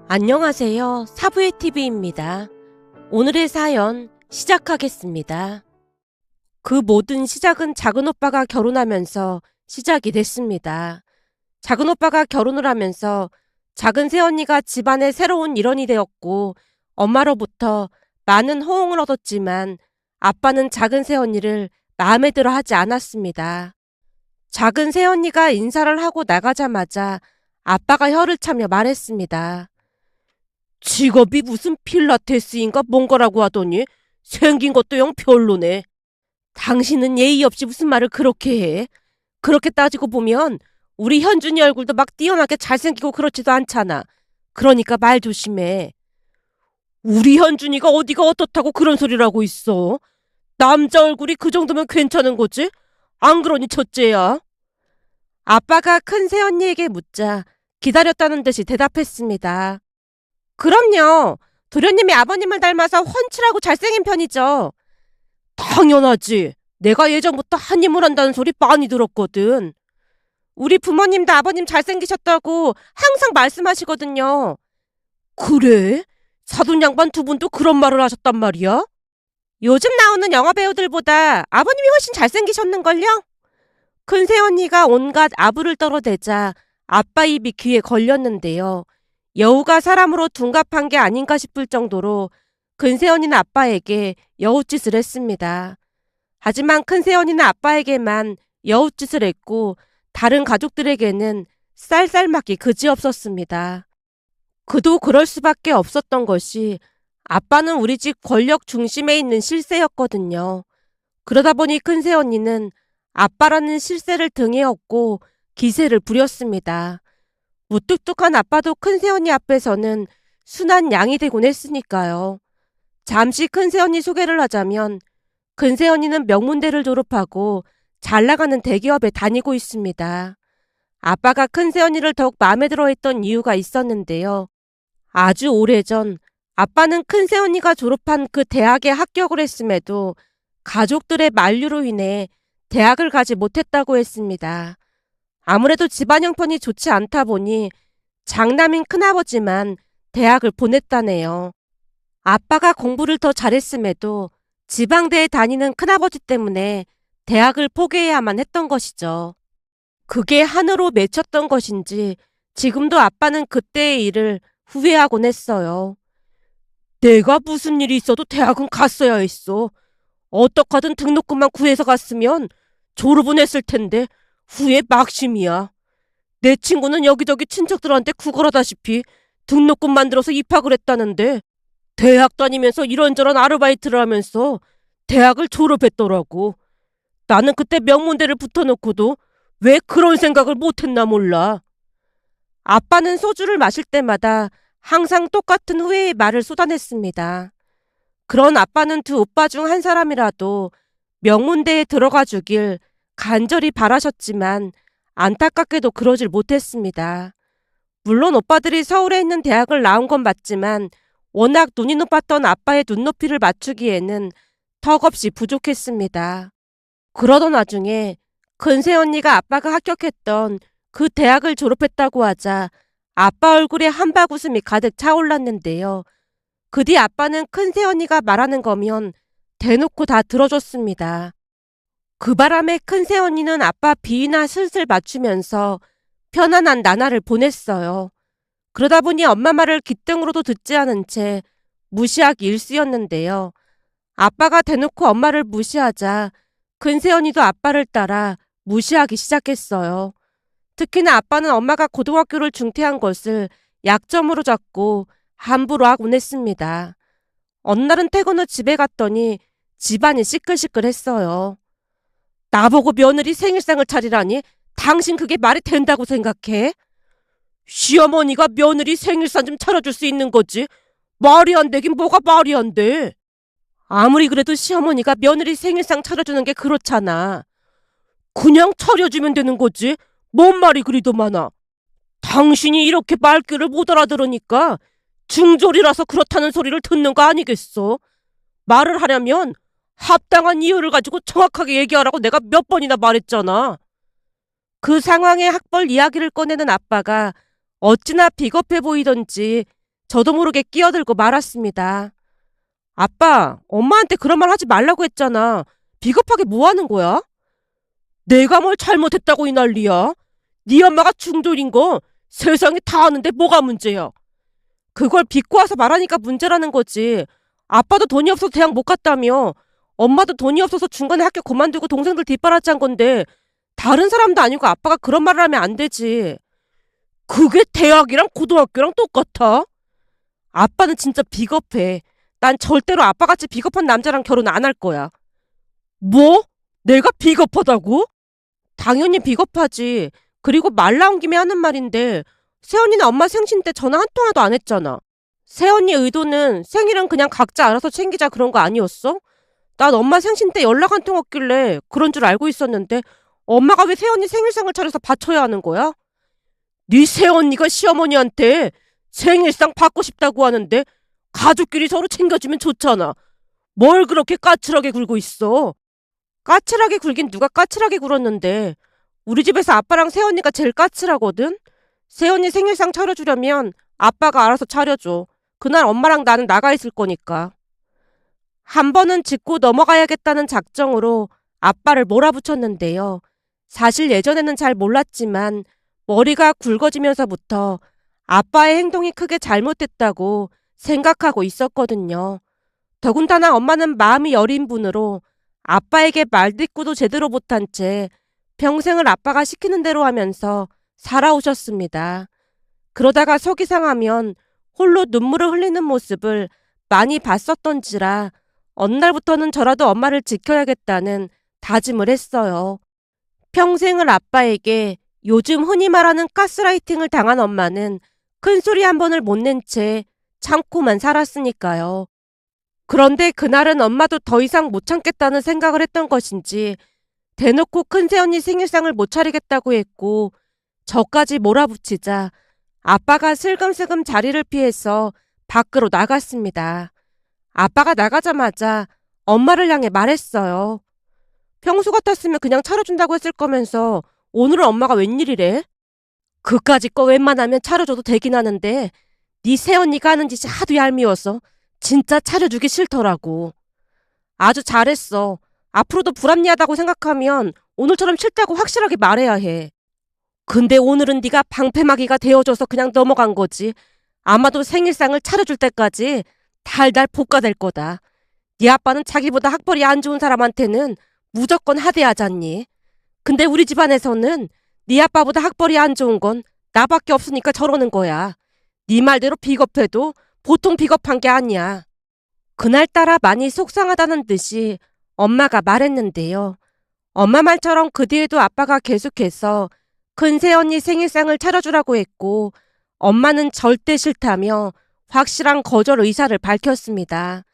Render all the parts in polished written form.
안녕하세요. 사부의 TV입니다. 오늘의 사연 시작하겠습니다. 그 모든 시작은 작은 오빠가 결혼하면서 시작이 됐습니다. 작은 오빠가 결혼을 하면서 작은 새언니가 집안의 새로운 일원이 되었고 엄마로부터 많은 호응을 얻었지만 아빠는 작은 새언니를 마음에 들어 하지 않았습니다. 작은 새언니가 인사를 하고 나가자마자 아빠가 혀를 차며 말했습니다. 직업이 무슨 필라테스인가 뭔가라고 하더니 생긴 것도 영 별로네. 당신은 예의 없이 무슨 말을 그렇게 해? 그렇게 따지고 보면 우리 현준이 얼굴도 막 뛰어나게 잘생기고 그렇지도 않잖아. 그러니까 말 조심해. 우리 현준이가 어디가 어떻다고 그런 소리를 하고 있어? 남자 얼굴이 그 정도면 괜찮은 거지? 안 그러니 첫째야. 아빠가 큰 새언니에게 묻자 기다렸다는 듯이 대답했습니다. 그럼요. 도련님이 아버님을 닮아서 훤칠하고 잘생긴 편이죠. 당연하지. 내가 예전부터 한 힘을 한다는 소리 많이 들었거든. 우리 부모님도 아버님 잘생기셨다고 항상 말씀하시거든요. 그래? 사돈 양반 두 분도 그런 말을 하셨단 말이야? 요즘 나오는 영화 배우들보다 아버님이 훨씬 잘생기셨는걸요? 큰 새언니가 온갖 아부를 떨어대자 아빠 입이 귀에 걸렸는데요. 여우가 사람으로 둔갑한 게 아닌가 싶을 정도로 큰새언니는 아빠에게 여우짓을 했습니다. 하지만 큰새언니는 아빠에게만 여우짓을 했고 다른 가족들에게는 쌀쌀맞기 그지없었습니다. 그도 그럴 수밖에 없었던 것이 아빠는 우리 집 권력 중심에 있는 실세였거든요. 그러다 보니 큰새언니는 아빠라는 실세를 등에 업고 기세를 부렸습니다. 무뚝뚝한 아빠도 큰새언니 앞에서는 순한 양이 되곤 했으니까요. 잠시 큰새언니 소개를 하자면 큰새언니는 명문대를 졸업하고 잘나가는 대기업에 다니고 있습니다. 아빠가 큰새언니를 더욱 마음에 들어했던 이유가 있었는데요. 아주 오래전 아빠는 큰새언니가 졸업한 그 대학에 합격을 했음에도 가족들의 만류로 인해 대학을 가지 못했다고 했습니다. 아무래도 집안 형편이 좋지 않다 보니 장남인 큰아버지만 대학을 보냈다네요. 아빠가 공부를 더 잘했음에도 지방대에 다니는 큰아버지 때문에 대학을 포기해야만 했던 것이죠. 그게 한으로 맺혔던 것인지 지금도 아빠는 그때의 일을 후회하곤 했어요. 내가 무슨 일이 있어도 대학은 갔어야 했어. 어떡하든 등록금만 구해서 갔으면 졸업은 했을 텐데 후회 막심이야. 내 친구는 여기저기 친척들한테 구걸하다시피 등록금 만들어서 입학을 했다는데 대학 다니면서 이런저런 아르바이트를 하면서 대학을 졸업했더라고. 나는 그때 명문대를 붙어놓고도 왜 그런 생각을 못했나 몰라. 아빠는 소주를 마실 때마다 항상 똑같은 후회의 말을 쏟아냈습니다. 그런 아빠는 두 오빠 중 한 사람이라도 명문대에 들어가 주길 간절히 바라셨지만 안타깝게도 그러질 못했습니다. 물론 오빠들이 서울에 있는 대학을 나온 건 맞지만 워낙 눈이 높았던 아빠의 눈높이를 맞추기에는 턱없이 부족했습니다. 그러던 와중에 큰새언니가 아빠가 합격했던 그 대학을 졸업했다고 하자 아빠 얼굴에 한바구음이 가득 차올랐는데요. 그 뒤 아빠는 큰새언니가 말하는 거면 대놓고 다 들어줬습니다. 그 바람에 큰새언니는 아빠 비위나 슬슬 맞추면서 편안한 나날을 보냈어요. 그러다 보니 엄마 말을 귓등으로도 듣지 않은 채 무시하기 일쑤였는데요. 아빠가 대놓고 엄마를 무시하자 큰새언니도 아빠를 따라 무시하기 시작했어요. 특히나 아빠는 엄마가 고등학교를 중퇴한 것을 약점으로 잡고 함부로 하곤 했습니다. 어느 날은 퇴근 후 집에 갔더니 집안이 시끌시끌했어요. 나보고 며느리 생일상을 차리라니 당신 그게 말이 된다고 생각해? 시어머니가 며느리 생일상 좀 차려줄 수 있는 거지. 말이 안 되긴 뭐가 말이 안 돼. 아무리 그래도 시어머니가 며느리 생일상 차려주는 게 그렇잖아. 그냥 차려주면 되는 거지. 뭔 말이 그리도 많아. 당신이 이렇게 말귀를 못 알아들으니까 중졸이라서 그렇다는 소리를 듣는 거 아니겠어? 말을 하려면 합당한 이유를 가지고 정확하게 얘기하라고 내가 몇 번이나 말했잖아. 그 상황에 학벌 이야기를 꺼내는 아빠가 어찌나 비겁해 보이던지 저도 모르게 끼어들고 말았습니다. 아빠, 엄마한테 그런 말 하지 말라고 했잖아. 비겁하게 뭐 하는 거야? 내가 뭘 잘못했다고 이 난리야? 네 엄마가 중졸인 거 세상이 다 아는데 뭐가 문제야? 그걸 빚고 와서 말하니까 문제라는 거지. 아빠도 돈이 없어서 대학 못 갔다며. 엄마도 돈이 없어서 중간에 학교 그만두고 동생들 뒷바라지한 건데 다른 사람도 아니고 아빠가 그런 말을 하면 안 되지. 그게 대학이랑 고등학교랑 똑같아? 아빠는 진짜 비겁해. 난 절대로 아빠같이 비겁한 남자랑 결혼 안 할 거야. 뭐? 내가 비겁하다고? 당연히 비겁하지. 그리고 말 나온 김에 하는 말인데 새언니는 엄마 생신 때 전화 한 통화도 안 했잖아. 새언니 의도는 생일은 그냥 각자 알아서 챙기자 그런 거 아니었어? 난 엄마 생신 때 연락 한 통 없길래 그런 줄 알고 있었는데 엄마가 왜 새언니 생일상을 차려서 바쳐야 하는 거야? 네 새언니가 시어머니한테 생일상 받고 싶다고 하는데 가족끼리 서로 챙겨주면 좋잖아. 뭘 그렇게 까칠하게 굴고 있어? 까칠하게 굴긴 누가 까칠하게 굴었는데 우리 집에서 아빠랑 새언니가 제일 까칠하거든? 새언니 생일상 차려주려면 아빠가 알아서 차려줘. 그날 엄마랑 나는 나가 있을 거니까. 한 번은 짚고 넘어가야겠다는 작정으로 아빠를 몰아붙였는데요. 사실 예전에는 잘 몰랐지만 머리가 굵어지면서부터 아빠의 행동이 크게 잘못됐다고 생각하고 있었거든요. 더군다나 엄마는 마음이 여린 분으로 아빠에게 말대꾸도 제대로 못한 채 평생을 아빠가 시키는 대로 하면서 살아오셨습니다. 그러다가 속이 상하면 홀로 눈물을 흘리는 모습을 많이 봤었던지라 어느 날부터는 저라도 엄마를 지켜야겠다는 다짐을 했어요. 평생을 아빠에게 요즘 흔히 말하는 가스라이팅을 당한 엄마는 큰소리 한 번을 못 낸 채 참고만 살았으니까요. 그런데 그날은 엄마도 더 이상 못 참겠다는 생각을 했던 것인지 대놓고 큰새언니 생일상을 못 차리겠다고 했고 저까지 몰아붙이자 아빠가 슬금슬금 자리를 피해서 밖으로 나갔습니다. 아빠가 나가자마자 엄마를 향해 말했어요. 평소 같았으면 그냥 차려준다고 했을 거면서 오늘은 엄마가 웬일이래? 그까짓 거 웬만하면 차려줘도 되긴 하는데 네 새언니가 하는 짓이 하도 얄미워서 진짜 차려주기 싫더라고. 아주 잘했어. 앞으로도 불합리하다고 생각하면 오늘처럼 싫다고 확실하게 말해야 해. 근데 오늘은 네가 방패막이가 되어줘서 그냥 넘어간 거지. 아마도 생일상을 차려줄 때까지 달달 볶아댈 거다. 네 아빠는 자기보다 학벌이 안 좋은 사람한테는 무조건 하대하잖니. 근데 우리 집안에서는 네 아빠보다 학벌이 안 좋은 건 나밖에 없으니까 저러는 거야. 네 말대로 비겁해도 보통 비겁한 게 아니야. 그날따라 많이 속상하다는 듯이 엄마가 말했는데요. 엄마 말처럼 그 뒤에도 아빠가 계속해서 큰새언니 생일상을 차려주라고 했고 엄마는 절대 싫다며 확실한 거절 의사를 밝혔습니다.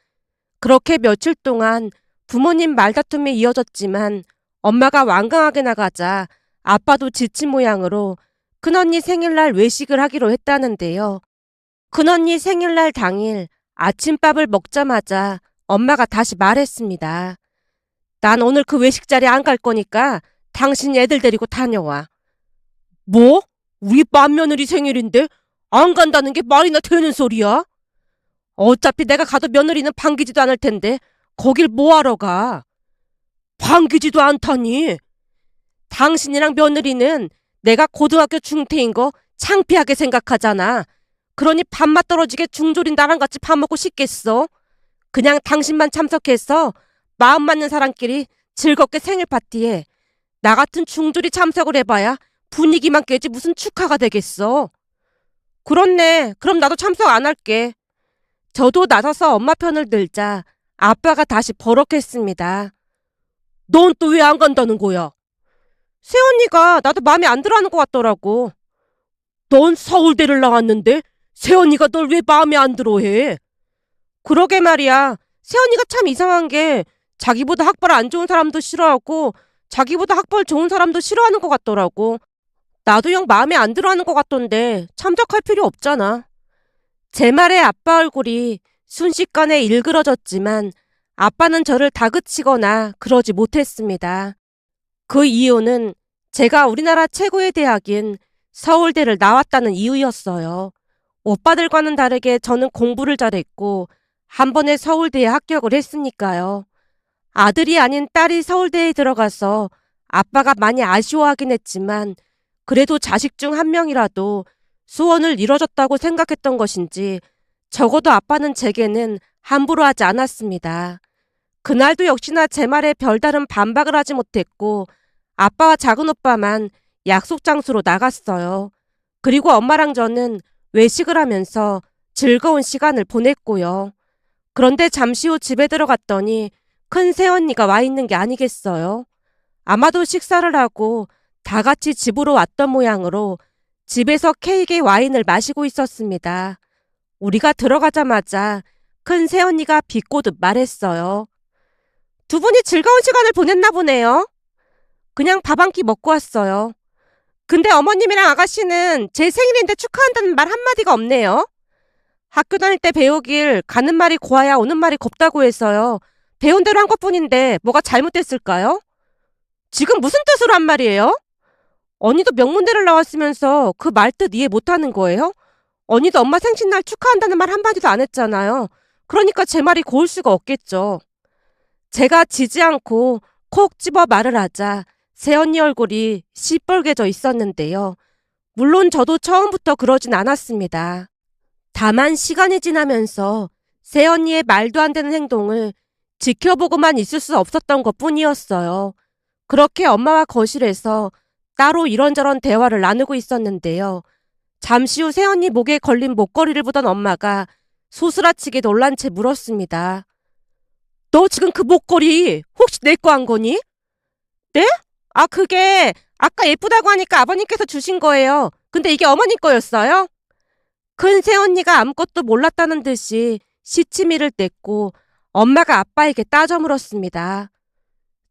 그렇게 며칠 동안 부모님 말다툼이 이어졌지만 엄마가 완강하게 나가자 아빠도 지친 모양으로 큰언니 생일날 외식을 하기로 했다는데요. 큰언니 생일날 당일 아침밥을 먹자마자 엄마가 다시 말했습니다. 난 오늘 그 외식 자리에 안 갈 거니까 당신 애들 데리고 다녀와. 뭐? 우리 맏며느리 생일인데 안 간다는 게 말이나 되는 소리야? 어차피 내가 가도 며느리는 반기지도 않을 텐데 거길 뭐하러 가? 반기지도 않다니. 당신이랑 며느리는 내가 고등학교 중퇴인 거 창피하게 생각하잖아. 그러니 밥맛 떨어지게 중졸인 나랑 같이 밥 먹고 싶겠어? 그냥 당신만 참석해서 마음 맞는 사람끼리 즐겁게 생일 파티해. 나 같은 중졸이 참석을 해봐야 분위기만 깨지 무슨 축하가 되겠어. 그렇네. 그럼 나도 참석 안 할게. 저도 나서서 엄마 편을 들자 아빠가 다시 버럭했습니다. 넌 또 왜 안 간다는 거야? 새언니가 나도 마음에 안 들어하는 것 같더라고. 넌 서울대를 나왔는데 새언니가 널 왜 마음에 안 들어해? 그러게 말이야. 새언니가 참 이상한 게 자기보다 학벌 안 좋은 사람도 싫어하고 자기보다 학벌 좋은 사람도 싫어하는 것 같더라고. 나도 영 마음에 안 들어하는 것 같던데 참석할 필요 없잖아. 제 말에 아빠 얼굴이 순식간에 일그러졌지만 아빠는 저를 다그치거나 그러지 못했습니다. 그 이유는 제가 우리나라 최고의 대학인 서울대를 나왔다는 이유였어요. 오빠들과는 다르게 저는 공부를 잘했고 한 번에 서울대에 합격을 했으니까요. 아들이 아닌 딸이 서울대에 들어가서 아빠가 많이 아쉬워하긴 했지만 그래도 자식 중 한 명이라도 소원을 이뤄줬다고 생각했던 것인지 적어도 아빠는 제게는 함부로 하지 않았습니다. 그날도 역시나 제 말에 별다른 반박을 하지 못했고 아빠와 작은 오빠만 약속 장소로 나갔어요. 그리고 엄마랑 저는 외식을 하면서 즐거운 시간을 보냈고요. 그런데 잠시 후 집에 들어갔더니 큰 새언니가 와 있는 게 아니겠어요. 아마도 식사를 하고 다 같이 집으로 왔던 모양으로 집에서 케이크에 와인을 마시고 있었습니다. 우리가 들어가자마자 큰 새언니가 비꼬듯 말했어요. 두 분이 즐거운 시간을 보냈나 보네요. 그냥 밥 한 끼 먹고 왔어요. 근데 어머님이랑 아가씨는 제 생일인데 축하한다는 말 한마디가 없네요. 학교 다닐 때 배우길 가는 말이 고와야 오는 말이 곱다고 해서요. 배운 대로 한 것뿐인데 뭐가 잘못됐을까요? 지금 무슨 뜻으로 한 말이에요? 언니도 명문대를 나왔으면서 그 말 뜻 이해 못하는 거예요? 언니도 엄마 생신날 축하한다는 말 한마디도 안 했잖아요. 그러니까 제 말이 고울 수가 없겠죠. 제가 지지 않고 콕 집어 말을 하자 새언니 얼굴이 시뻘개져 있었는데요. 물론 저도 처음부터 그러진 않았습니다. 다만 시간이 지나면서 새언니의 말도 안 되는 행동을 지켜보고만 있을 수 없었던 것 뿐이었어요. 그렇게 엄마와 거실에서 따로 이런저런 대화를 나누고 있었는데요. 잠시 후 새언니 목에 걸린 목걸이를 보던 엄마가 소스라치게 놀란 채 물었습니다. 너 지금 그 목걸이 혹시 내 거 한 거니? 네? 아, 그게 아까 예쁘다고 하니까 아버님께서 주신 거예요. 근데 이게 어머님 거였어요? 큰 새언니가 아무것도 몰랐다는 듯이 시치미를 뗐고 엄마가 아빠에게 따져 물었습니다.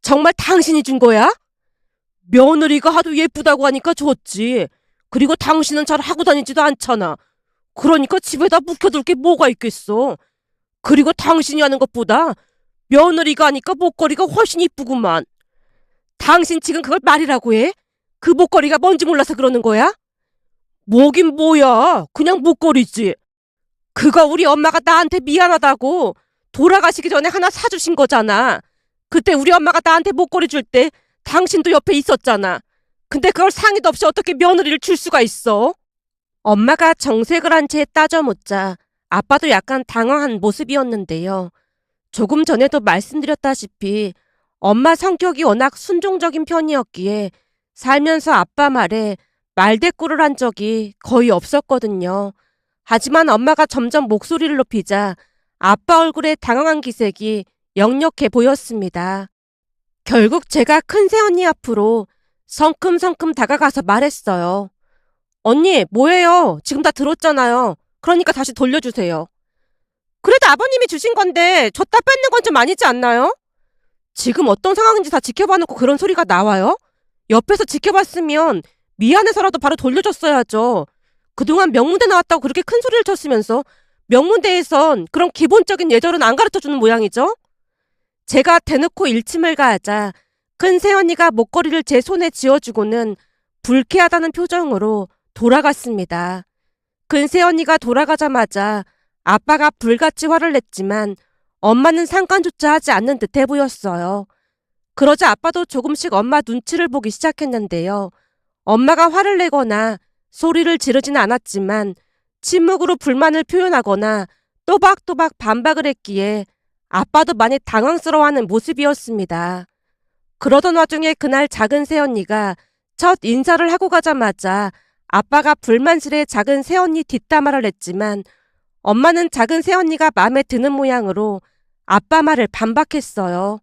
정말 당신이 준 거야? 며느리가 하도 예쁘다고 하니까 줬지. 그리고 당신은 잘 하고 다니지도 않잖아. 그러니까 집에다 묵혀둘 게 뭐가 있겠어. 그리고 당신이 하는 것보다 며느리가 하니까 목걸이가 훨씬 이쁘구만. 당신 지금 그걸 말이라고 해? 그 목걸이가 뭔지 몰라서 그러는 거야? 뭐긴 뭐야. 그냥 목걸이지. 그거 우리 엄마가 나한테 미안하다고 돌아가시기 전에 하나 사주신 거잖아. 그때 우리 엄마가 나한테 목걸이 줄 때 당신도 옆에 있었잖아. 근데 그걸 상의도 없이 어떻게 며느리를 줄 수가 있어? 엄마가 정색을 한 채 따져 묻자 아빠도 약간 당황한 모습이었는데요. 조금 전에도 말씀드렸다시피 엄마 성격이 워낙 순종적인 편이었기에 살면서 아빠 말에 말대꾸를 한 적이 거의 없었거든요. 하지만 엄마가 점점 목소리를 높이자 아빠 얼굴에 당황한 기색이 역력해 보였습니다. 결국 제가 큰 새언니 앞으로 성큼성큼 다가가서 말했어요. 언니, 뭐예요? 지금 다 들었잖아요. 그러니까 다시 돌려주세요. 그래도 아버님이 주신 건데 줬다 뺏는 건 좀 아니지 않나요? 지금 어떤 상황인지 다 지켜봐놓고 그런 소리가 나와요? 옆에서 지켜봤으면 미안해서라도 바로 돌려줬어야죠. 그동안 명문대 나왔다고 그렇게 큰 소리를 쳤으면서 명문대에선 그런 기본적인 예절은 안 가르쳐주는 모양이죠? 제가 대놓고 일침을 가하자 큰 새언니가 목걸이를 제 손에 쥐어주고는 불쾌하다는 표정으로 돌아갔습니다. 큰 새언니가 돌아가자마자 아빠가 불같이 화를 냈지만 엄마는 상관조차 하지 않는 듯해 보였어요. 그러자 아빠도 조금씩 엄마 눈치를 보기 시작했는데요. 엄마가 화를 내거나 소리를 지르지는 않았지만 침묵으로 불만을 표현하거나 또박또박 반박을 했기에 아빠도 많이 당황스러워하는 모습이었습니다. 그러던 와중에 그날 작은 새언니가 첫 인사를 하고 가자마자 아빠가 불만스레 작은 새언니 뒷담화를 했지만 엄마는 작은 새언니가 마음에 드는 모양으로 아빠 말을 반박했어요.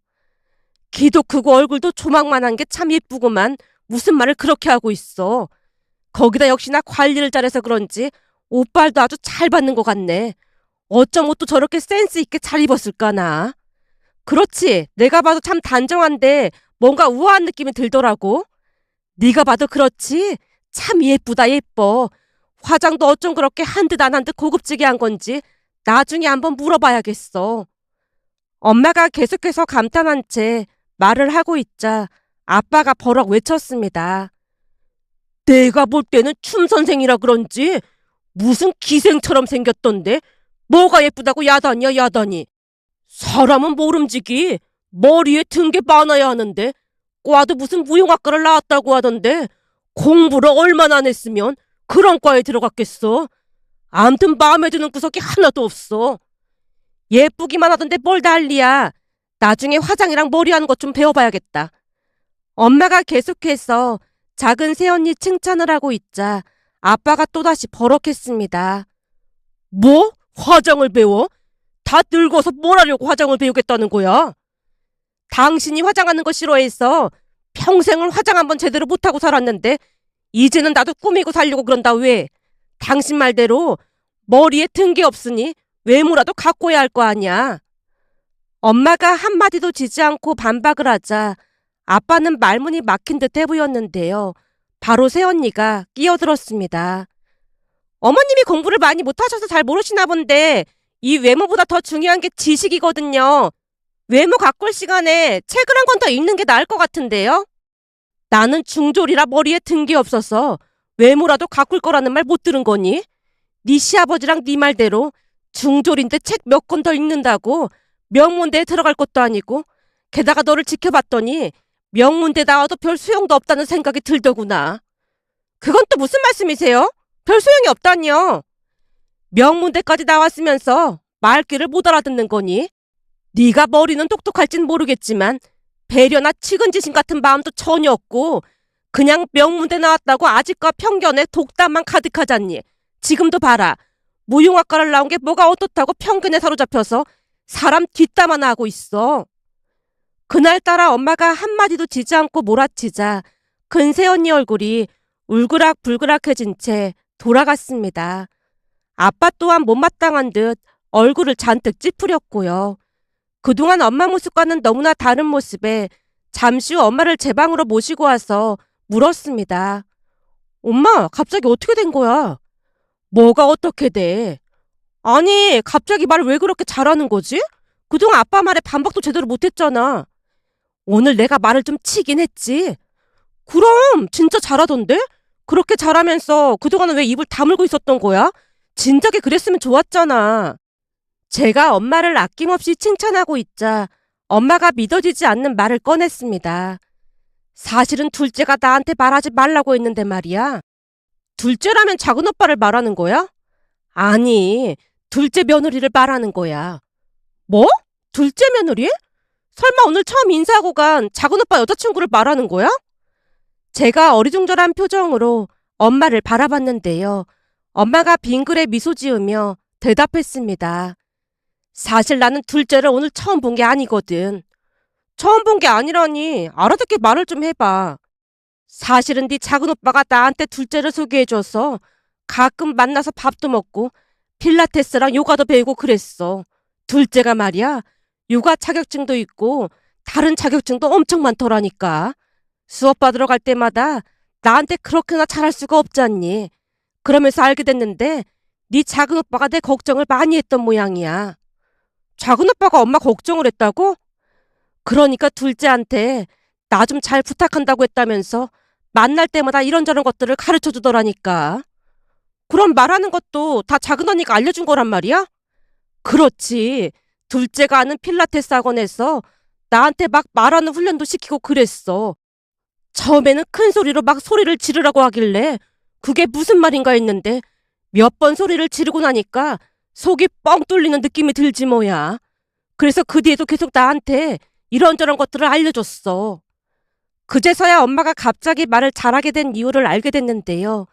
키도 크고 얼굴도 조망만한 게 참 예쁘구만. 무슨 말을 그렇게 하고 있어. 거기다 역시나 관리를 잘해서 그런지 옷빨도 아주 잘 받는 것 같네. 어쩜 옷도 저렇게 센스 있게 잘 입었을까나. 그렇지. 내가 봐도 참 단정한데 뭔가 우아한 느낌이 들더라고. 네가 봐도 그렇지. 참 예쁘다 예뻐. 화장도 어쩜 그렇게 한 듯 안 한 듯 고급지게 한 건지 나중에 한번 물어봐야겠어. 엄마가 계속해서 감탄한 채 말을 하고 있자 아빠가 버럭 외쳤습니다. 내가 볼 때는 춤 선생이라 그런지 무슨 기생처럼 생겼던데? 뭐가 예쁘다고 야단이야, 야단이. 사람은 모름지기 머리에 든 게 많아야 하는데 과도 무슨 무용학과를 나왔다고 하던데 공부를 얼마나 안 했으면 그런 과에 들어갔겠어. 암튼 마음에 드는 구석이 하나도 없어. 예쁘기만 하던데 뭘 난리야. 나중에 화장이랑 머리하는 것 좀 배워봐야겠다. 엄마가 계속해서 작은 새언니 칭찬을 하고 있자 아빠가 또다시 버럭했습니다. 뭐? 화장을 배워? 다 늙어서 뭘 하려고 화장을 배우겠다는 거야? 당신이 화장하는 거 싫어해서 평생을 화장 한번 제대로 못하고 살았는데 이제는 나도 꾸미고 살려고 그런다 왜? 당신 말대로 머리에 든 게 없으니 외모라도 가꿔야 할 거 아니야. 엄마가 한마디도 지지 않고 반박을 하자 아빠는 말문이 막힌 듯해 보였는데요. 바로 새언니가 끼어들었습니다. 어머님이 공부를 많이 못하셔서 잘 모르시나 본데 이 외모보다 더 중요한 게 지식이거든요. 외모 가꿀 시간에 책을 한 권 더 읽는 게 나을 것 같은데요. 나는 중졸이라 머리에 든 게 없어서 외모라도 가꿀 거라는 말 못 들은 거니? 네 시아버지랑 네 말대로 중졸인데 책 몇 권 더 읽는다고 명문대에 들어갈 것도 아니고 게다가 너를 지켜봤더니 명문대 나와도 별 소용도 없다는 생각이 들더구나. 그건 또 무슨 말씀이세요? 별 소용이 없다니요. 명문대까지 나왔으면서 말귀를 못 알아듣는 거니? 네가 머리는 똑똑할진 모르겠지만 배려나 측은지심 같은 마음도 전혀 없고 그냥 명문대 나왔다고 아직과 편견에 독담만 가득하잖니. 지금도 봐라. 무용학과를 나온 게 뭐가 어떻다고 편견에 사로잡혀서 사람 뒷담 하나 하고 있어. 그날따라 엄마가 한마디도 지지 않고 몰아치자 근새언니 얼굴이 울그락불그락해진 채 돌아갔습니다. 아빠 또한 못마땅한 듯 얼굴을 잔뜩 찌푸렸고요. 그동안 엄마 모습과는 너무나 다른 모습에 잠시 후 엄마를 제 방으로 모시고 와서 물었습니다. 엄마, 갑자기 어떻게 된 거야? 뭐가 어떻게 돼? 아니, 갑자기 말을 왜 그렇게 잘하는 거지? 그동안 아빠 말에 반박도 제대로 못했잖아. 오늘 내가 말을 좀 치긴 했지. 그럼 진짜 잘하던데? 그렇게 잘하면서 그동안은 왜 입을 다물고 있었던 거야? 진작에 그랬으면 좋았잖아. 제가 엄마를 아낌없이 칭찬하고 있자 엄마가 믿어지지 않는 말을 꺼냈습니다. 사실은 둘째가 나한테 말하지 말라고 했는데 말이야. 둘째라면 작은 오빠를 말하는 거야? 아니, 둘째 며느리를 말하는 거야. 뭐? 둘째 며느리? 설마 오늘 처음 인사하고 간 작은 오빠 여자친구를 말하는 거야? 제가 어리둥절한 표정으로 엄마를 바라봤는데요. 엄마가 빙그레 미소 지으며 대답했습니다. 사실 나는 둘째를 오늘 처음 본 게 아니거든. 처음 본 게 아니라니 알아듣게 말을 좀 해봐. 사실은 네 작은 오빠가 나한테 둘째를 소개해줘서 가끔 만나서 밥도 먹고 필라테스랑 요가도 배우고 그랬어. 둘째가 말이야. 요가 자격증도 있고 다른 자격증도 엄청 많더라니까. 수업 받으러 갈 때마다 나한테 그렇게나 잘할 수가 없잖니. 그러면서 알게 됐는데 네 작은 오빠가 내 걱정을 많이 했던 모양이야. 작은 오빠가 엄마 걱정을 했다고? 그러니까 둘째한테 나 좀 잘 부탁한다고 했다면서 만날 때마다 이런저런 것들을 가르쳐 주더라니까. 그럼 말하는 것도 다 작은 언니가 알려준 거란 말이야? 그렇지. 둘째가 아는 필라테스 학원에서 나한테 막 말하는 훈련도 시키고 그랬어. 처음에는 큰 소리로 막 소리를 지르라고 하길래 그게 무슨 말인가 했는데 몇 번 소리를 지르고 나니까 속이 뻥 뚫리는 느낌이 들지 뭐야. 그래서 그 뒤에도 계속 나한테 이런저런 것들을 알려줬어. 그제서야 엄마가 갑자기 말을 잘하게 된 이유를 알게 됐는데요.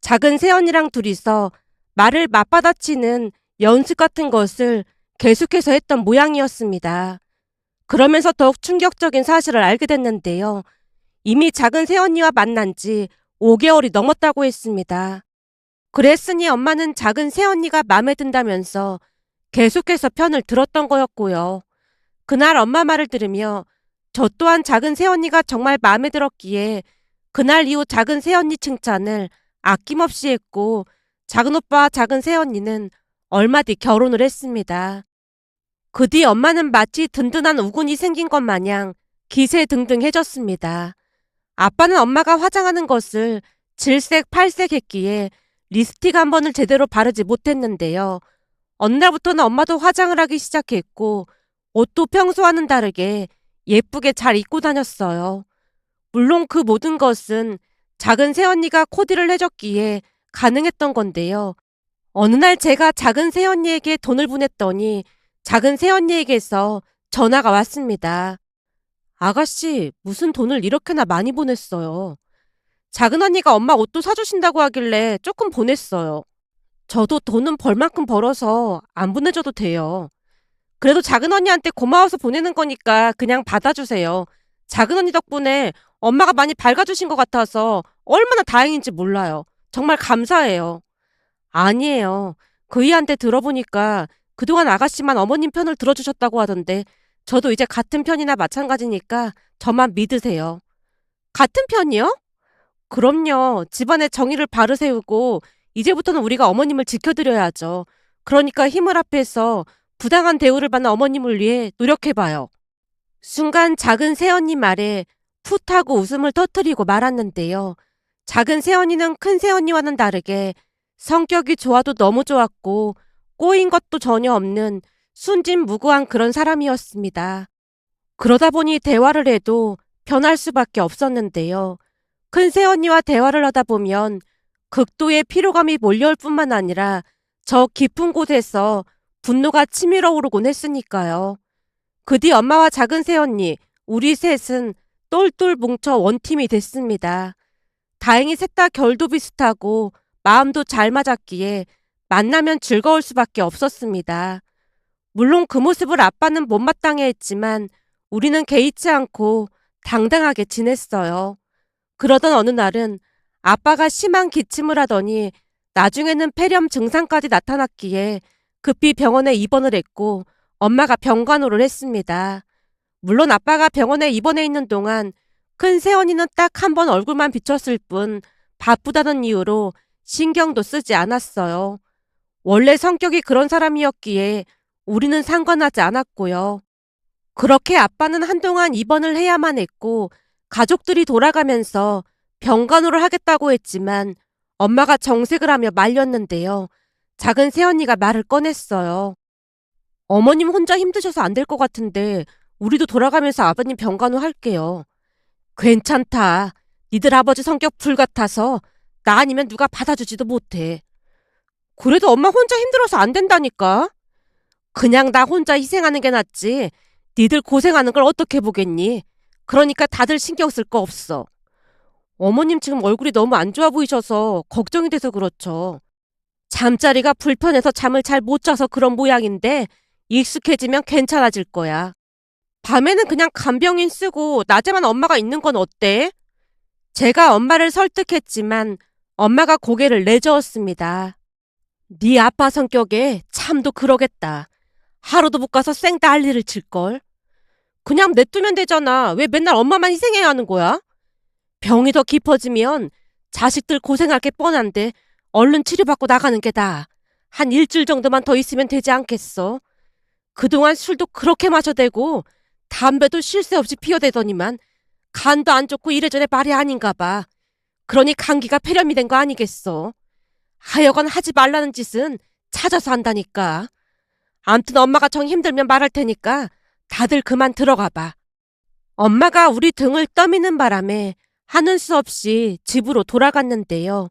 작은 새언니랑 둘이서 말을 맞받아치는 연습 같은 것을 계속해서 했던 모양이었습니다. 그러면서 더욱 충격적인 사실을 알게 됐는데요. 이미 작은 새언니와 만난 지 5개월이 넘었다고 했습니다. 그랬으니 엄마는 작은 새언니가 마음에 든다면서 계속해서 편을 들었던 거였고요. 그날 엄마 말을 들으며 저 또한 작은 새언니가 정말 마음에 들었기에 그날 이후 작은 새언니 칭찬을 아낌없이 했고 작은 오빠와 작은 새언니는 얼마 뒤 결혼을 했습니다. 그 뒤 엄마는 마치 든든한 우군이 생긴 것 마냥 기세등등해졌습니다. 아빠는 엄마가 화장하는 것을 질색팔색했기에 립스틱 한 번을 제대로 바르지 못했는데요. 어느 날부터는 엄마도 화장을 하기 시작했고 옷도 평소와는 다르게 예쁘게 잘 입고 다녔어요. 물론 그 모든 것은 작은 새언니가 코디를 해줬기에 가능했던 건데요. 어느 날 제가 작은 새언니에게 돈을 보냈더니 작은 새언니에게서 전화가 왔습니다. 아가씨, 무슨 돈을 이렇게나 많이 보냈어요. 작은 언니가 엄마 옷도 사주신다고 하길래 조금 보냈어요. 저도 돈은 벌 만큼 벌어서 안 보내줘도 돼요. 그래도 작은 언니한테 고마워서 보내는 거니까 그냥 받아주세요. 작은 언니 덕분에 엄마가 많이 밝아주신 것 같아서 얼마나 다행인지 몰라요. 정말 감사해요. 아니에요. 그이한테 들어보니까 그동안 아가씨만 어머님 편을 들어주셨다고 하던데 저도 이제 같은 편이나 마찬가지니까 저만 믿으세요. 같은 편이요? 그럼요. 집안에 정의를 바로 세우고 이제부터는 우리가 어머님을 지켜드려야죠. 그러니까 힘을 합해서 부당한 대우를 받는 어머님을 위해 노력해봐요. 순간 작은 새언니 말에 풋 하고 웃음을 터뜨리고 말았는데요. 작은 새언니는 큰 새언니와는 다르게 성격이 좋아도 너무 좋았고 꼬인 것도 전혀 없는 순진무구한 그런 사람이었습니다. 그러다 보니 대화를 해도 변할 수밖에 없었는데요. 큰 새언니와 대화를 하다 보면 극도의 피로감이 몰려올 뿐만 아니라 저 깊은 곳에서 분노가 치밀어 오르곤 했으니까요. 그 뒤 엄마와 작은 새언니, 우리 셋은 똘똘 뭉쳐 원팀이 됐습니다. 다행히 셋 다 결도 비슷하고 마음도 잘 맞았기에 만나면 즐거울 수밖에 없었습니다. 물론 그 모습을 아빠는 못마땅해 했지만 우리는 개의치 않고 당당하게 지냈어요. 그러던 어느 날은 아빠가 심한 기침을 하더니 나중에는 폐렴 증상까지 나타났기에 급히 병원에 입원을 했고 엄마가 병간호를 했습니다. 물론 아빠가 병원에 입원해 있는 동안 큰 새언니는 딱 한 번 얼굴만 비쳤을 뿐 바쁘다는 이유로 신경도 쓰지 않았어요. 원래 성격이 그런 사람이었기에 우리는 상관하지 않았고요. 그렇게 아빠는 한동안 입원을 해야만 했고 가족들이 돌아가면서 병간호를 하겠다고 했지만 엄마가 정색을 하며 말렸는데요. 작은 새언니가 말을 꺼냈어요. 어머님 혼자 힘드셔서 안 될 것 같은데 우리도 돌아가면서 아버님 병간호 할게요. 괜찮다. 니들 아버지 성격 불같아서 나 아니면 누가 받아주지도 못해. 그래도 엄마 혼자 힘들어서 안 된다니까. 그냥 나 혼자 희생하는 게 낫지. 니들 고생하는 걸 어떻게 보겠니? 그러니까 다들 신경 쓸 거 없어. 어머님 지금 얼굴이 너무 안 좋아 보이셔서 걱정이 돼서 그렇죠. 잠자리가 불편해서 잠을 잘 못 자서 그런 모양인데 익숙해지면 괜찮아질 거야. 밤에는 그냥 간병인 쓰고 낮에만 엄마가 있는 건 어때? 제가 엄마를 설득했지만 엄마가 고개를 내저었습니다. 네 아빠 성격에 참도 그러겠다. 하루도 못 가서 생다 할 일을 칠걸. 그냥 냅두면 되잖아. 왜 맨날 엄마만 희생해야 하는 거야? 병이 더 깊어지면 자식들 고생할 게 뻔한데 얼른 치료받고 나가는 게 나아. 한 일주일 정도만 더 있으면 되지 않겠어? 그동안 술도 그렇게 마셔대고 담배도 쉴 새 없이 피워대더니만 간도 안 좋고 이래저래 말이 아닌가 봐. 그러니 감기가 폐렴이 된 거 아니겠어? 하여간 하지 말라는 짓은 찾아서 한다니까. 암튼 엄마가 정 힘들면 말할 테니까 다들 그만 들어가 봐. 엄마가 우리 등을 떠미는 바람에 하는 수 없이 집으로 돌아갔는데요.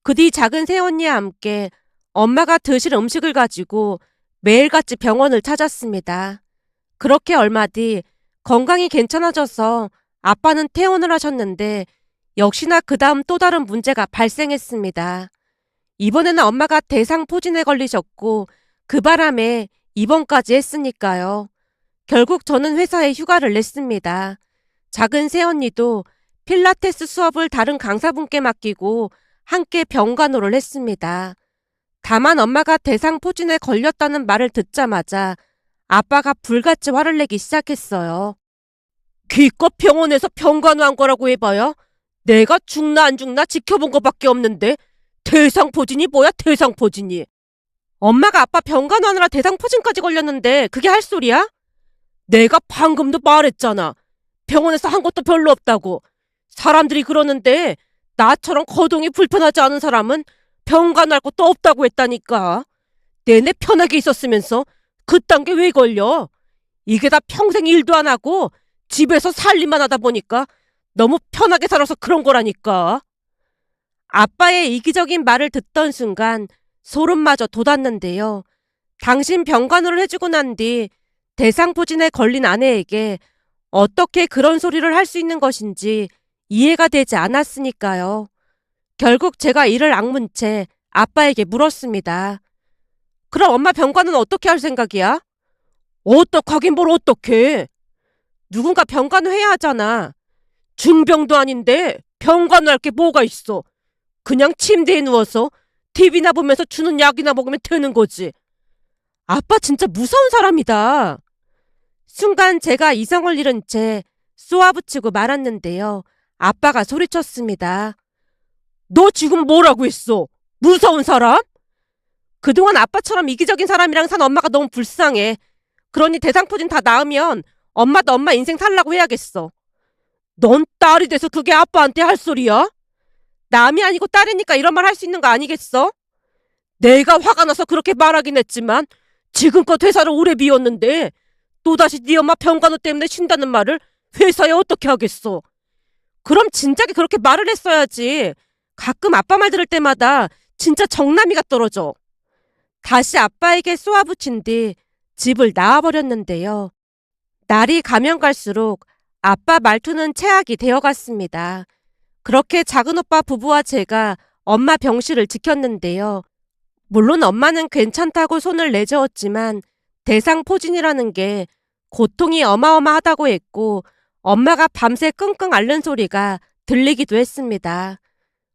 그 뒤 작은 새언니와 함께 엄마가 드실 음식을 가지고 매일같이 병원을 찾았습니다. 그렇게 얼마 뒤 건강이 괜찮아져서 아빠는 퇴원을 하셨는데 역시나 그 다음 또 다른 문제가 발생했습니다. 이번에는 엄마가 대상포진에 걸리셨고 그 바람에 입원까지 했으니까요. 결국 저는 회사에 휴가를 냈습니다. 작은 새언니도 필라테스 수업을 다른 강사분께 맡기고 함께 병간호를 했습니다. 다만 엄마가 대상포진에 걸렸다는 말을 듣자마자 아빠가 불같이 화를 내기 시작했어요. 기껏 병원에서 병간호한 거라고 해봐야 내가 죽나 안 죽나 지켜본 것밖에 없는데 대상포진이 뭐야 대상포진이. 엄마가 아빠 병간호하느라 대상포진까지 걸렸는데 그게 할 소리야? 내가 방금도 말했잖아. 병원에서 한 것도 별로 없다고. 사람들이 그러는데 나처럼 거동이 불편하지 않은 사람은 병간호할 것도 없다고 했다니까. 내내 편하게 있었으면서 그딴 게 왜 걸려? 이게 다 평생 일도 안 하고 집에서 살림만 하다 보니까 너무 편하게 살아서 그런 거라니까. 아빠의 이기적인 말을 듣던 순간 소름마저 돋았는데요. 당신 병간호를 해주고 난 뒤 대상포진에 걸린 아내에게 어떻게 그런 소리를 할 수 있는 것인지 이해가 되지 않았으니까요. 결국 제가 이를 악문 채 아빠에게 물었습니다. 그럼 엄마 병간호는 어떻게 할 생각이야? 어떡하긴 뭘 어떡해. 누군가 병간호 해야 하잖아. 중병도 아닌데 병간호 할 게 뭐가 있어. 그냥 침대에 누워서 TV나 보면서 주는 약이나 먹으면 되는 거지. 아빠 진짜 무서운 사람이다. 순간 제가 이성을 잃은 채 쏘아붙이고 말았는데요. 아빠가 소리쳤습니다. 너 지금 뭐라고 했어? 무서운 사람? 그동안 아빠처럼 이기적인 사람이랑 산 엄마가 너무 불쌍해. 그러니 대상포진 다 나으면 엄마도 엄마 인생 살라고 해야겠어. 넌 딸이 돼서 그게 아빠한테 할 소리야? 남이 아니고 딸이니까 이런 말 할 수 있는 거 아니겠어? 내가 화가 나서 그렇게 말하긴 했지만 지금껏 회사를 오래 비웠는데 또다시 네 엄마 병간호 때문에 쉰다는 말을 회사에 어떻게 하겠어? 그럼 진작에 그렇게 말을 했어야지. 가끔 아빠 말 들을 때마다 진짜 정남이가 떨어져. 다시 아빠에게 쏘아붙인 뒤 집을 나와버렸는데요. 날이 가면 갈수록 아빠 말투는 최악이 되어갔습니다. 그렇게 작은오빠 부부와 제가 엄마 병실을 지켰는데요. 물론 엄마는 괜찮다고 손을 내저었지만 대상포진이라는 게 고통이 어마어마하다고 했고 엄마가 밤새 끙끙 앓는 소리가 들리기도 했습니다.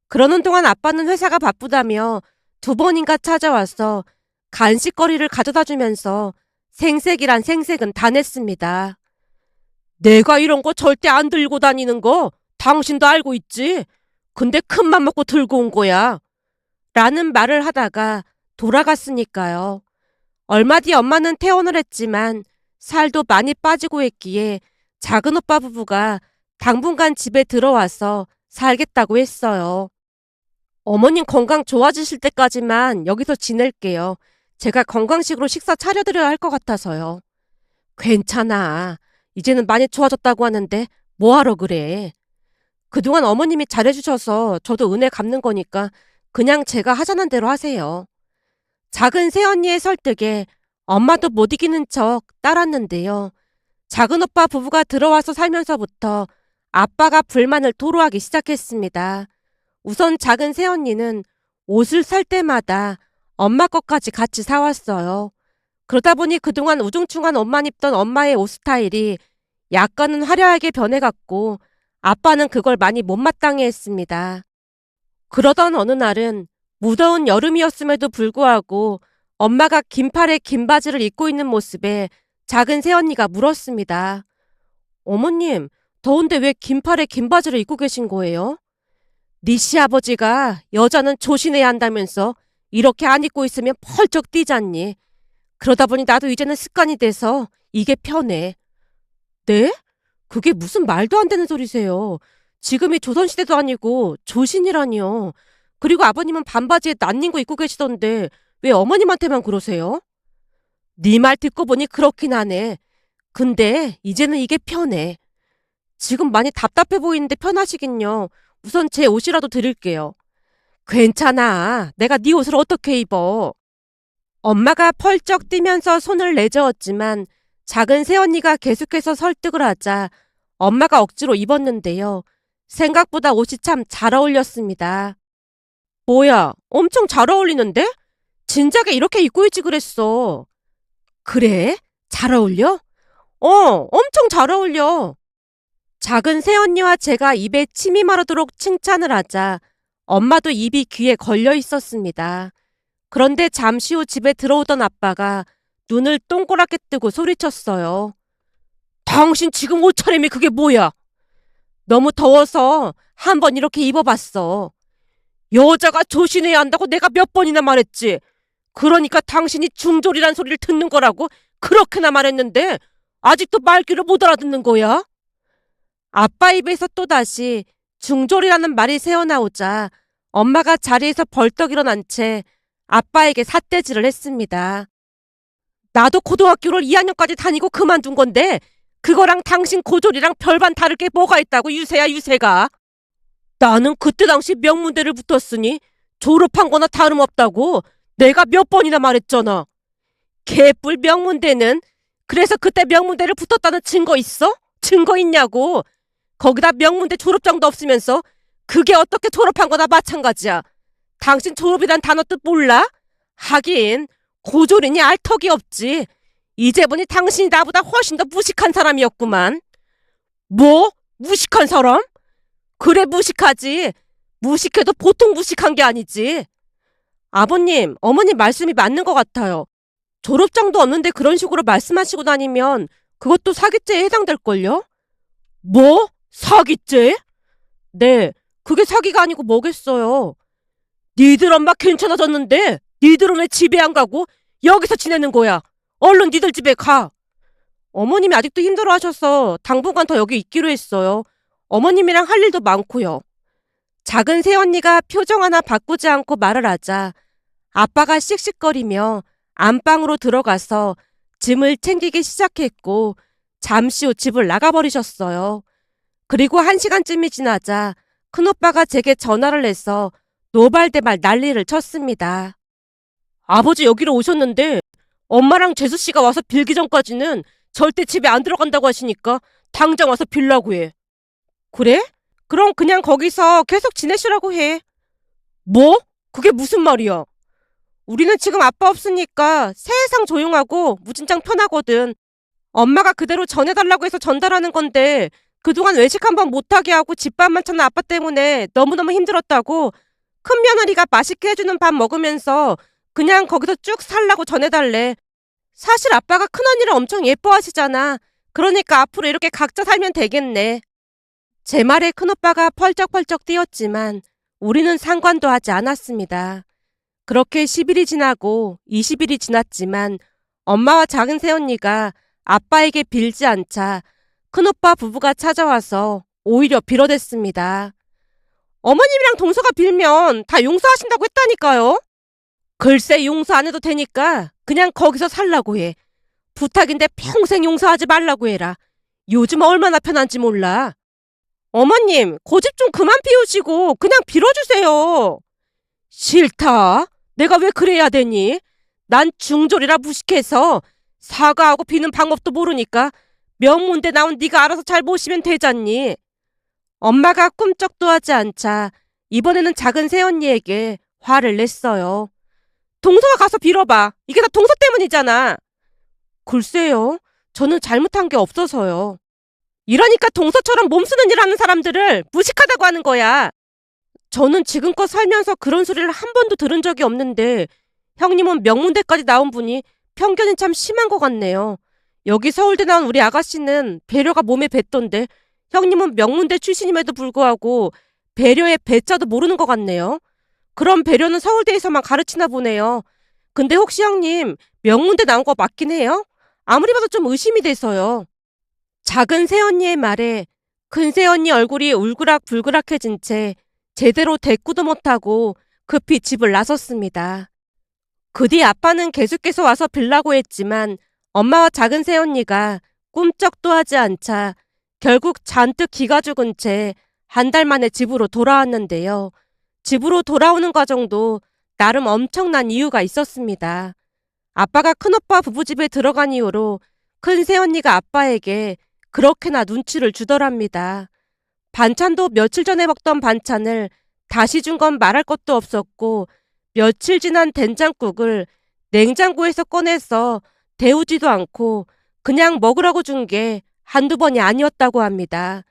그러는 동안 아빠는 회사가 바쁘다며 2번인가 찾아와서 간식거리를 가져다 주면서 생색이란 생색은 다 냈습니다. 내가 이런 거 절대 안 들고 다니는 거 당신도 알고 있지? 근데 큰맘 먹고 들고 온 거야. 라는 말을 하다가 돌아갔으니까요. 얼마 뒤 엄마는 퇴원을 했지만 살도 많이 빠지고 했기에 작은오빠 부부가 당분간 집에 들어와서 살겠다고 했어요. 어머님 건강 좋아지실 때까지만 여기서 지낼게요. 제가 건강식으로 식사 차려드려야 할 것 같아서요. 괜찮아. 이제는 많이 좋아졌다고 하는데 뭐하러 그래. 그동안 어머님이 잘해주셔서 저도 은혜 갚는 거니까 그냥 제가 하자는 대로 하세요. 작은 새언니의 설득에 엄마도 못 이기는 척 따랐는데요. 작은오빠 부부가 들어와서 살면서부터 아빠가 불만을 토로하기 시작했습니다. 우선 작은 새언니는 옷을 살 때마다 엄마 것까지 같이 사왔어요. 그러다 보니 그동안 우중충한 옷만 입던 엄마의 옷 스타일이 약간은 화려하게 변해갔고 아빠는 그걸 많이 못마땅해 했습니다. 그러던 어느 날은 무더운 여름이었음에도 불구하고 엄마가 긴팔에 긴 바지를 입고 있는 모습에 작은 새언니가 물었습니다. 어머님, 더운데 왜 긴팔에 긴 바지를 입고 계신 거예요? 네 시아버지가 여자는 조신해야 한다면서 이렇게 안 입고 있으면 펄쩍 뛰잖니. 그러다 보니 나도 이제는 습관이 돼서 이게 편해. 네? 그게 무슨 말도 안 되는 소리세요. 지금이 조선시대도 아니고 조신이라니요. 그리고 아버님은 반바지에 난닝구 입고 계시던데 왜 어머님한테만 그러세요? 네 말 듣고 보니 그렇긴 하네. 근데 이제는 이게 편해. 지금 많이 답답해 보이는데 편하시긴요. 우선 제 옷이라도 드릴게요. 괜찮아. 내가 네 옷을 어떻게 입어. 엄마가 펄쩍 뛰면서 손을 내저었지만 작은 새언니가 계속해서 설득을 하자 엄마가 억지로 입었는데요. 생각보다 옷이 참 잘 어울렸습니다. 뭐야, 엄청 잘 어울리는데? 진작에 이렇게 입고 있지 그랬어. 그래? 잘 어울려? 엄청 잘 어울려. 작은 새언니와 제가 입에 침이 마르도록 칭찬을 하자 엄마도 입이 귀에 걸려 있었습니다. 그런데 잠시 후 집에 들어오던 아빠가 눈을 동그랗게 뜨고 소리쳤어요. 당신 지금 옷차림이 그게 뭐야? 너무 더워서 한번 이렇게 입어봤어. 여자가 조신해야 한다고 내가 몇 번이나 말했지. 그러니까 당신이 중졸이란 소리를 듣는 거라고 그렇게나 말했는데 아직도 말귀를 못 알아듣는 거야? 아빠 입에서 또다시 중졸이라는 말이 새어나오자 엄마가 자리에서 벌떡 일어난 채 아빠에게 삿대질을 했습니다. 나도 고등학교를 2학년까지 다니고 그만둔 건데 그거랑 당신 고졸이랑 별반 다를 게 뭐가 있다고 유세야 유세가. 나는 그때 당시 명문대를 붙었으니 졸업한 거나 다름없다고 내가 몇 번이나 말했잖아. 개뿔 명문대는. 그래서 그때 명문대를 붙었다는 증거 있어? 증거 있냐고. 거기다 명문대 졸업장도 없으면서 그게 어떻게 졸업한 거나 마찬가지야. 당신 졸업이란 단어 뜻 몰라? 하긴 고졸이니 알 턱이 없지. 이제 보니 당신이 나보다 훨씬 더 무식한 사람이었구만. 뭐? 무식한 사람? 그래 무식하지. 무식해도 보통 무식한 게 아니지. 아버님, 어머님 말씀이 맞는 것 같아요. 졸업장도 없는데 그런 식으로 말씀하시고 다니면 그것도 사기죄에 해당될걸요? 뭐? 사기죄? 네, 그게 사기가 아니고 뭐겠어요. 니들 엄마 괜찮아졌는데 니들은 왜 집에 안 가고 여기서 지내는 거야? 얼른 니들 집에 가. 어머님이 아직도 힘들어하셔서 당분간 더 여기 있기로 했어요. 어머님이랑 할 일도 많고요. 작은 새언니가 표정 하나 바꾸지 않고 말을 하자 아빠가 씩씩거리며 안방으로 들어가서 짐을 챙기기 시작했고 잠시 후 집을 나가버리셨어요. 그리고 1시간쯤이 지나자 큰오빠가 제게 전화를 해서 노발대발 난리를 쳤습니다. 아버지 여기로 오셨는데 엄마랑 재수씨가 와서 빌기 전까지는 절대 집에 안 들어간다고 하시니까 당장 와서 빌라고 해. 그래? 그럼 그냥 거기서 계속 지내시라고 해. 뭐? 그게 무슨 말이야? 우리는 지금 아빠 없으니까 세상 조용하고 무진장 편하거든. 엄마가 그대로 전해달라고 해서 전달하는 건데 그동안 외식 한번 못하게 하고 집밥만 찾는 아빠 때문에 너무너무 힘들었다고 큰 며느리가 맛있게 해주는 밥 먹으면서 그냥 거기서 쭉 살라고 전해달래. 사실 아빠가 큰언니를 엄청 예뻐하시잖아. 그러니까 앞으로 이렇게 각자 살면 되겠네. 제 말에 큰오빠가 펄쩍펄쩍 뛰었지만 우리는 상관도 하지 않았습니다. 그렇게 10일이 지나고 20일이 지났지만 엄마와 작은 새언니가 아빠에게 빌지 않자 큰오빠 부부가 찾아와서 오히려 빌어댔습니다. 어머님이랑 동서가 빌면 다 용서하신다고 했다니까요. 글쎄 용서 안 해도 되니까 그냥 거기서 살라고 해. 부탁인데 평생 용서하지 말라고 해라. 요즘 얼마나 편한지 몰라. 어머님, 고집 좀 그만 피우시고 그냥 빌어주세요. 싫다. 내가 왜 그래야 되니? 난 중졸이라 무식해서 사과하고 비는 방법도 모르니까 명문대 나온 네가 알아서 잘 모시면 되잖니. 엄마가 꿈쩍도 하지 않자 이번에는 작은 새언니에게 화를 냈어요. 동서가 가서 빌어봐. 이게 다 동서 때문이잖아. 글쎄요. 저는 잘못한 게 없어서요. 이러니까 동서처럼 몸쓰는 일 하는 사람들을 무식하다고 하는 거야. 저는 지금껏 살면서 그런 소리를 한 번도 들은 적이 없는데 형님은 명문대까지 나온 분이 편견이 참 심한 것 같네요. 여기 서울대 나온 우리 아가씨는 배려가 몸에 뱄던데 형님은 명문대 출신임에도 불구하고 배려의 배자도 모르는 것 같네요. 그럼 배려는 서울대에서만 가르치나 보네요. 근데 혹시 형님 명문대 나온 거 맞긴 해요? 아무리 봐도 좀 의심이 돼서요. 작은 새언니의 말에 큰 새언니 얼굴이 울그락불그락해진 채 제대로 대꾸도 못하고 급히 집을 나섰습니다. 그 뒤 아빠는 계속해서 와서 빌라고 했지만 엄마와 작은 새언니가 꿈쩍도 하지 않자 결국 잔뜩 기가 죽은 채 한 달 만에 집으로 돌아왔는데요. 집으로 돌아오는 과정도 나름 엄청난 이유가 있었습니다. 아빠가 큰오빠 부부집에 들어간 이후로 큰 새언니가 아빠에게 그렇게나 눈치를 주더랍니다. 반찬도 며칠 전에 먹던 반찬을 다시 준 건 말할 것도 없었고 며칠 지난 된장국을 냉장고에서 꺼내서 데우지도 않고 그냥 먹으라고 준 게 한두 번이 아니었다고 합니다.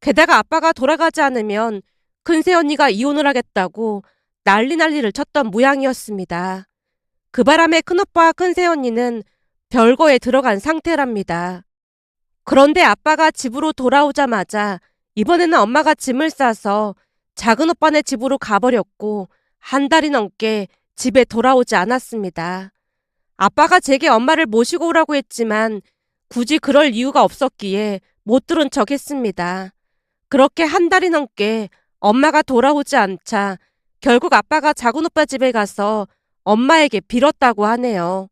게다가 아빠가 돌아가지 않으면 큰 새언니가 이혼을 하겠다고 난리를 쳤던 모양이었습니다. 그 바람에 큰오빠와 큰 새언니는 별거에 들어간 상태랍니다. 그런데 아빠가 집으로 돌아오자마자 이번에는 엄마가 짐을 싸서 작은 오빠네 집으로 가버렸고 한 달이 넘게 집에 돌아오지 않았습니다. 아빠가 제게 엄마를 모시고 오라고 했지만 굳이 그럴 이유가 없었기에 못 들은 척 했습니다. 그렇게 한 달이 넘게 엄마가 돌아오지 않자 결국 아빠가 작은 오빠 집에 가서 엄마에게 빌었다고 하네요.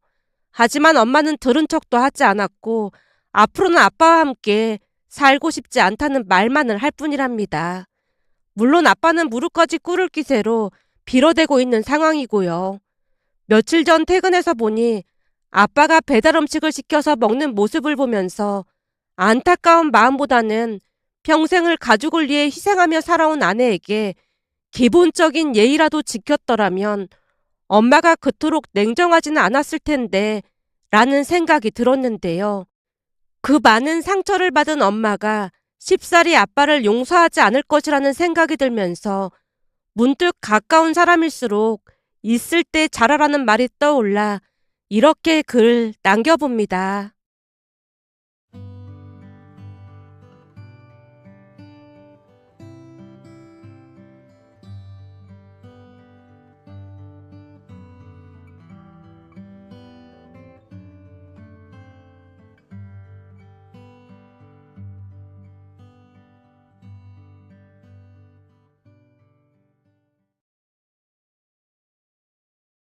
하지만 엄마는 들은 척도 하지 않았고 앞으로는 아빠와 함께 살고 싶지 않다는 말만을 할 뿐이랍니다. 물론 아빠는 무릎까지 꿇을 기세로 빌어대고 있는 상황이고요. 며칠 전 퇴근해서 보니 아빠가 배달 음식을 시켜서 먹는 모습을 보면서 안타까운 마음보다는 평생을 가족을 위해 희생하며 살아온 아내에게 기본적인 예의라도 지켰더라면 엄마가 그토록 냉정하지는 않았을 텐데 라는 생각이 들었는데요. 그 많은 상처를 받은 엄마가 쉽사리 아빠를 용서하지 않을 것이라는 생각이 들면서 문득 가까운 사람일수록 있을 때 잘하라는 말이 떠올라 이렇게 글 남겨봅니다.